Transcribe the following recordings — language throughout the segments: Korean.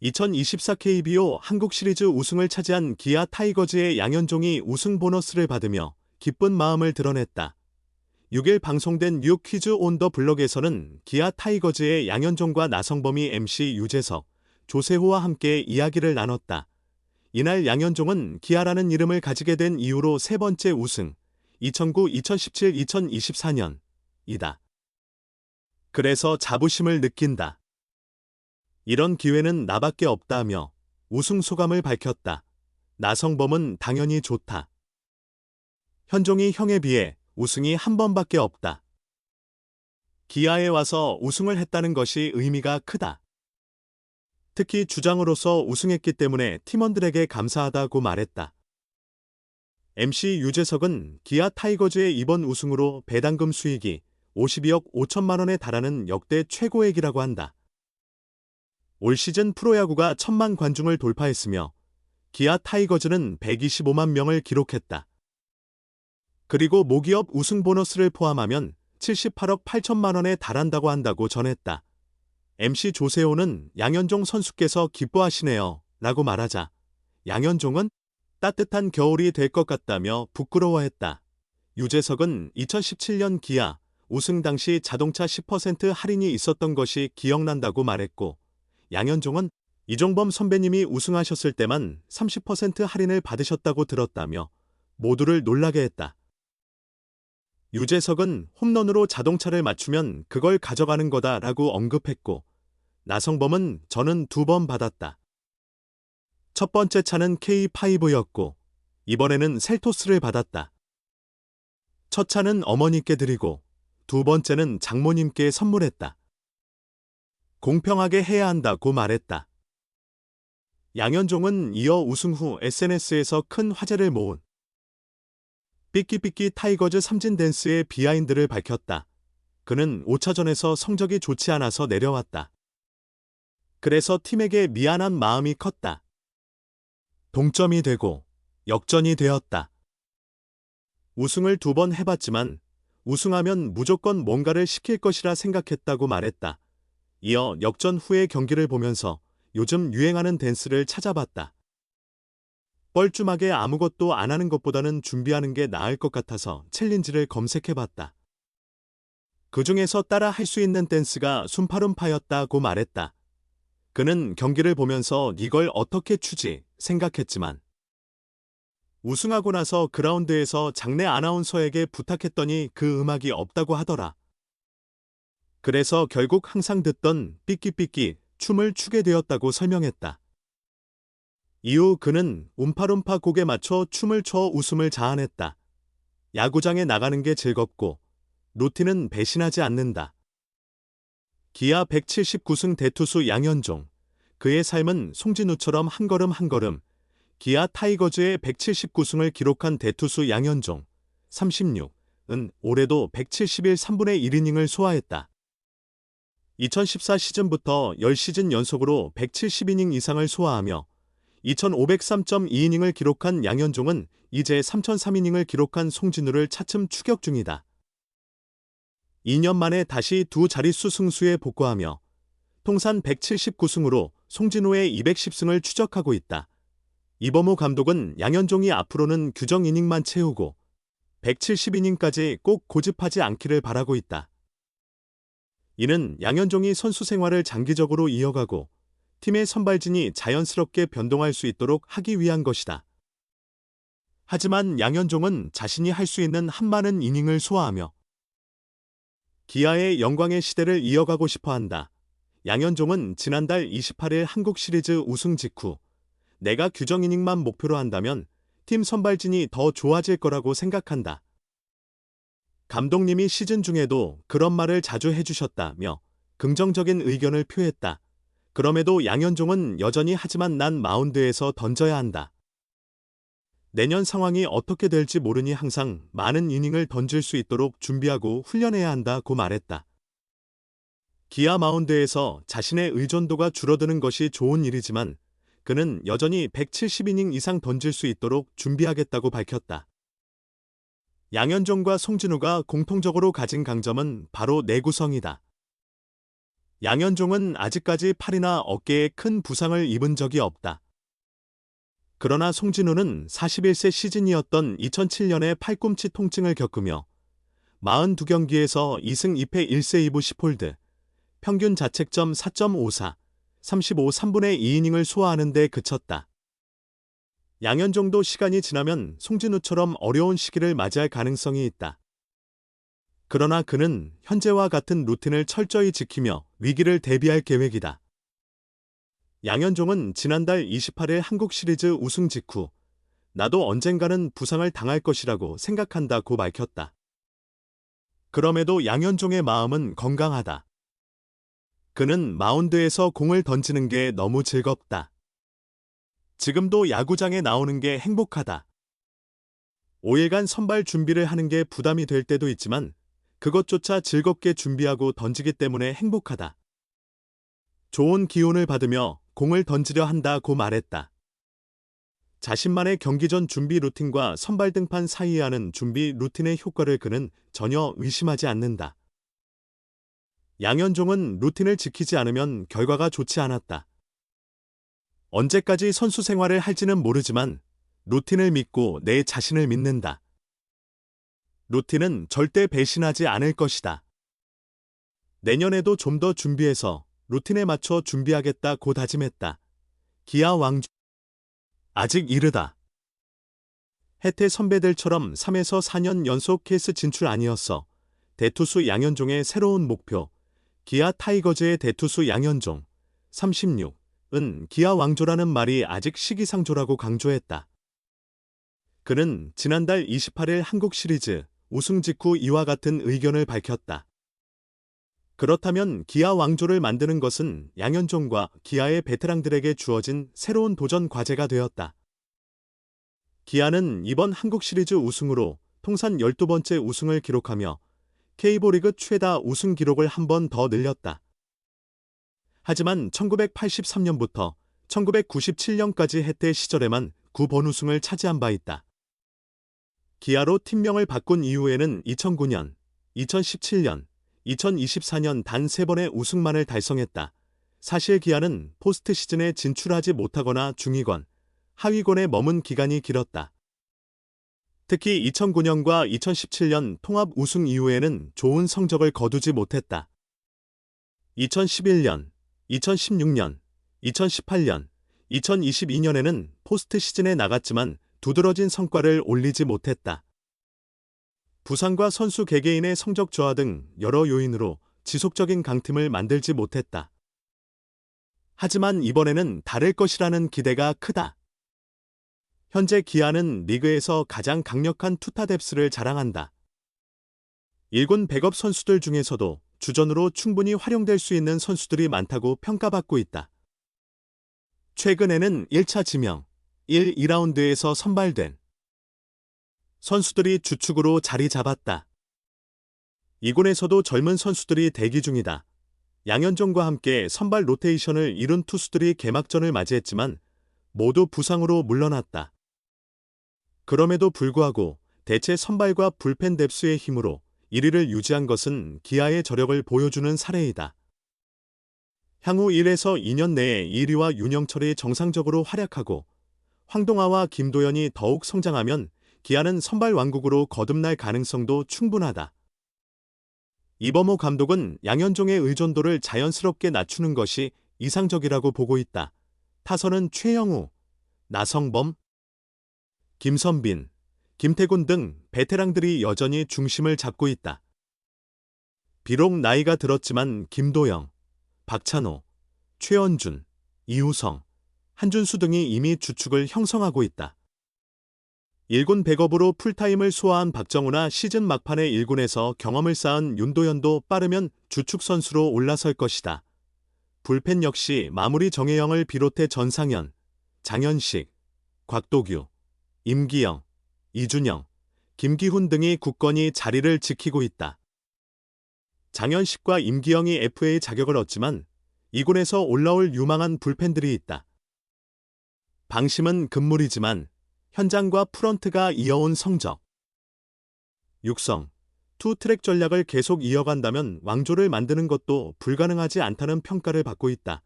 2024 KBO 한국 시리즈 우승을 차지한 기아 타이거즈의 양현종이 우승 보너스를 받으며 기쁜 마음을 드러냈다. 6일 방송된 뉴욕 퀴즈 온 더 블럭에서는 기아 타이거즈의 양현종과 나성범이 MC 유재석, 조세호와 함께 이야기를 나눴다. 이날 양현종은 기아라는 이름을 가지게 된 이후로 세 번째 우승, 2009, 2017, 2024년 이다. 그래서 자부심을 느낀다. 이런 기회는 나밖에 없다며 우승 소감을 밝혔다. 나성범은 당연히 좋다. 현종이 형에 비해 우승이 한 번밖에 없다. 기아에 와서 우승을 했다는 것이 의미가 크다. 특히 주장으로서 우승했기 때문에 팀원들에게 감사하다고 말했다. MC 유재석은 기아 타이거즈의 이번 우승으로 배당금 수익이 52억 5천만 원에 달하는 역대 최고액이라고 한다. 올 시즌 프로야구가 1,000만 관중을 돌파했으며 기아 타이거즈는 125만 명을 기록했다. 그리고 모기업 우승 보너스를 포함하면 78억 8천만 원에 달한다고 한다고 전했다. MC 조세호는 양현종 선수께서 기뻐하시네요 라고 말하자 양현종은 따뜻한 겨울이 될 것 같다며 부끄러워했다. 유재석은 2017년 기아 우승 당시 자동차 10% 할인이 있었던 것이 기억난다고 말했고 양현종은 이종범 선배님이 우승하셨을 때만 30% 할인을 받으셨다고 들었다며 모두를 놀라게 했다. 유재석은 홈런으로 자동차를 맞추면 그걸 가져가는 거다라고 언급했고 나성범은 저는 2번 받았다. 첫 번째 차는 K5였고 이번에는 셀토스를 받았다. 첫 차는 어머니께 드리고 두 번째는 장모님께 선물했다. 공평하게 해야 한다고 말했다. 양현종은 이어 우승 후 SNS에서 큰 화제를 모은 삐끼삐끼 타이거즈 삼진 댄스의 비하인드를 밝혔다. 그는 5차전에서 성적이 좋지 않아서 내려왔다. 그래서 팀에게 미안한 마음이 컸다. 동점이 되고 역전이 되었다. 우승을 2번 해봤지만 우승하면 무조건 뭔가를 시킬 것이라 생각했다고 말했다. 이어 역전 후의 경기를 보면서 요즘 유행하는 댄스를 찾아봤다. 뻘쭘하게 아무것도 안 하는 것보다는 준비하는 게 나을 것 같아서 챌린지를 검색해봤다. 그 중에서 따라 할 수 있는 댄스가 숨파룸파였다고 말했다. 그는 경기를 보면서 이걸 어떻게 추지 생각했지만 우승하고 나서 그라운드에서 장내 아나운서에게 부탁했더니 그 음악이 없다고 하더라. 그래서 결국 항상 듣던 삐끼삐끼 춤을 추게 되었다고 설명했다. 이후 그는 움파룸파 곡에 맞춰 춤을 춰 웃음을 자아냈다. 야구장에 나가는 게 즐겁고 루틴은 배신하지 않는다. 기아 179승 대투수 양현종. 그의 삶은 송진우처럼 한 걸음 한 걸음 기아 타이거즈의 179승을 기록한 대투수 양현종 36은 올해도 171 3분의 1이닝을 소화했다. 2014 시즌부터 10시즌 연속으로 170이닝 이상을 소화하며 2503.2이닝을 기록한 양현종은 이제 3003이닝을 기록한 송진우를 차츰 추격 중이다. 2년 만에 다시 두 자릿수 승수에 복구하며 통산 179승으로 송진우의 210승을 추적하고 있다. 이범호 감독은 양현종이 앞으로는 규정 이닝만 채우고 170이닝까지 꼭 고집하지 않기를 바라고 있다. 이는 양현종이 선수 생활을 장기적으로 이어가고 팀의 선발진이 자연스럽게 변동할 수 있도록 하기 위한 것이다. 하지만 양현종은 자신이 할 수 있는 한많은 이닝을 소화하며 기아의 영광의 시대를 이어가고 싶어 한다. 양현종은 지난달 28일 한국 시리즈 우승 직후 내가 규정 이닝만 목표로 한다면 팀 선발진이 더 좋아질 거라고 생각한다. 감독님이 시즌 중에도 그런 말을 자주 해주셨다며 긍정적인 의견을 표했다. 그럼에도 양현종은 여전히 하지만 난 마운드에서 던져야 한다. 내년 상황이 어떻게 될지 모르니 항상 많은 이닝을 던질 수 있도록 준비하고 훈련해야 한다고 말했다. 기아 마운드에서 자신의 의존도가 줄어드는 것이 좋은 일이지만 그는 여전히 170이닝 이상 던질 수 있도록 준비하겠다고 밝혔다. 양현종과 송진우가 공통적으로 가진 강점은 바로 내구성이다. 양현종은 아직까지 팔이나 어깨에 큰 부상을 입은 적이 없다. 그러나 송진우는 41세 시즌이었던 2007년에 팔꿈치 통증을 겪으며 42경기에서 2승 2패 1세 2부 10홀드, 평균 자책점 4.54, 35 3분의 2이닝을 소화하는 데 그쳤다. 양현종도 시간이 지나면 송진우처럼 어려운 시기를 맞이할 가능성이 있다. 그러나 그는 현재와 같은 루틴을 철저히 지키며 위기를 대비할 계획이다. 양현종은 지난달 28일 한국 시리즈 우승 직후 나도 언젠가는 부상을 당할 것이라고 생각한다고 밝혔다. 그럼에도 양현종의 마음은 건강하다. 그는 마운드에서 공을 던지는 게 너무 즐겁다. 지금도 야구장에 나오는 게 행복하다. 5일간 선발 준비를 하는 게 부담이 될 때도 있지만 그것조차 즐겁게 준비하고 던지기 때문에 행복하다. 좋은 기운을 받으며 공을 던지려 한다고 말했다. 자신만의 경기 전 준비 루틴과 선발 등판 사이에 하는 준비 루틴의 효과를 그는 전혀 의심하지 않는다. 양현종은 루틴을 지키지 않으면 결과가 좋지 않았다. 언제까지 선수 생활을 할지는 모르지만 루틴을 믿고 내 자신을 믿는다. 루틴은 절대 배신하지 않을 것이다. 내년에도 좀 더 준비해서 루틴에 맞춰 준비하겠다고 다짐했다. 기아 왕조. 아직 이르다. 해태 선배들처럼 3에서 4년 연속 케이스 진출 아니었어. 대투수 양현종의 새로운 목표. 기아 타이거즈의 대투수 양현종 36은 기아 왕조라는 말이 아직 시기상조라고 강조했다. 그는 지난달 28일 한국 시리즈 우승 직후 이와 같은 의견을 밝혔다. 그렇다면 기아 왕조를 만드는 것은 양현종과 기아의 베테랑들에게 주어진 새로운 도전 과제가 되었다. 기아는 이번 한국 시리즈 우승으로 통산 12번째 우승을 기록하며 K리그 최다 우승 기록을 한 번 더 늘렸다. 하지만 1983년부터 1997년까지 해태 시절에만 9번 우승을 차지한 바 있다. 기아로 팀명을 바꾼 이후에는 2009년, 2017년, 2024년 단 3번의 우승만을 달성했다. 사실 기아는 포스트 시즌에 진출하지 못하거나 중위권, 하위권에 머문 기간이 길었다. 특히 2009년과 2017년 통합 우승 이후에는 좋은 성적을 거두지 못했다. 2011년, 2016년, 2018년, 2022년에는 포스트 시즌에 나갔지만 두드러진 성과를 올리지 못했다. 부상과 선수 개개인의 성적 저하 등 여러 요인으로 지속적인 강팀을 만들지 못했다. 하지만 이번에는 다를 것이라는 기대가 크다. 현재 기아는 리그에서 가장 강력한 투타 뎁스를 자랑한다. 1군 백업 선수들 중에서도 주전으로 충분히 활용될 수 있는 선수들이 많다고 평가받고 있다. 최근에는 1차 지명, 1, 2라운드에서 선발된 선수들이 주축으로 자리 잡았다. 2군에서도 젊은 선수들이 대기 중이다. 양현종과 함께 선발 로테이션을 이룬 투수들이 개막전을 맞이했지만 모두 부상으로 물러났다. 그럼에도 불구하고 대체 선발과 불펜 뎁스의 힘으로 1위를 유지한 것은 기아의 저력을 보여주는 사례이다. 향후 1에서 2년 내에 이리와 윤영철이 정상적으로 활약하고 황동아와 김도현이 더욱 성장하면 기아는 선발 왕국으로 거듭날 가능성도 충분하다. 이범호 감독은 양현종의 의존도를 자연스럽게 낮추는 것이 이상적이라고 보고 있다. 타선은 최영우, 나성범, 김선빈, 김태군 등 베테랑들이 여전히 중심을 잡고 있다. 비록 나이가 들었지만 김도영, 박찬호, 최원준, 이우성, 한준수 등이 이미 주축을 형성하고 있다. 1군 백업으로 풀타임을 소화한 박정우나 시즌 막판에 1군에서 경험을 쌓은 윤도현도 빠르면 주축 선수로 올라설 것이다. 불펜 역시 마무리 정혜영을 비롯해 전상현, 장현식, 곽도규, 임기영, 이준영, 김기훈 등이 굳건히 자리를 지키고 있다. 장현식과 임기영이 FA 자격을 얻지만 2군에서 올라올 유망한 불펜들이 있다. 방심은 금물이지만 현장과 프런트가 이어온 성적, 육성, 투트랙 전략을 계속 이어간다면 왕조를 만드는 것도 불가능하지 않다는 평가를 받고 있다.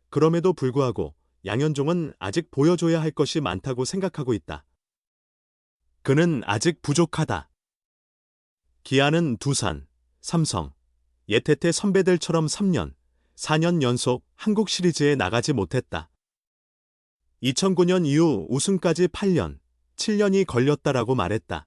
그럼에도 불구하고 양현종은 아직 보여줘야 할 것이 많다고 생각하고 있다. 그는 아직 부족하다. 기아는 두산, 삼성, 예태태 선배들처럼 3년, 4년 연속 한국 시리즈에 나가지 못했다. 2009년 이후 우승까지 8년, 7년이 걸렸다라고 말했다.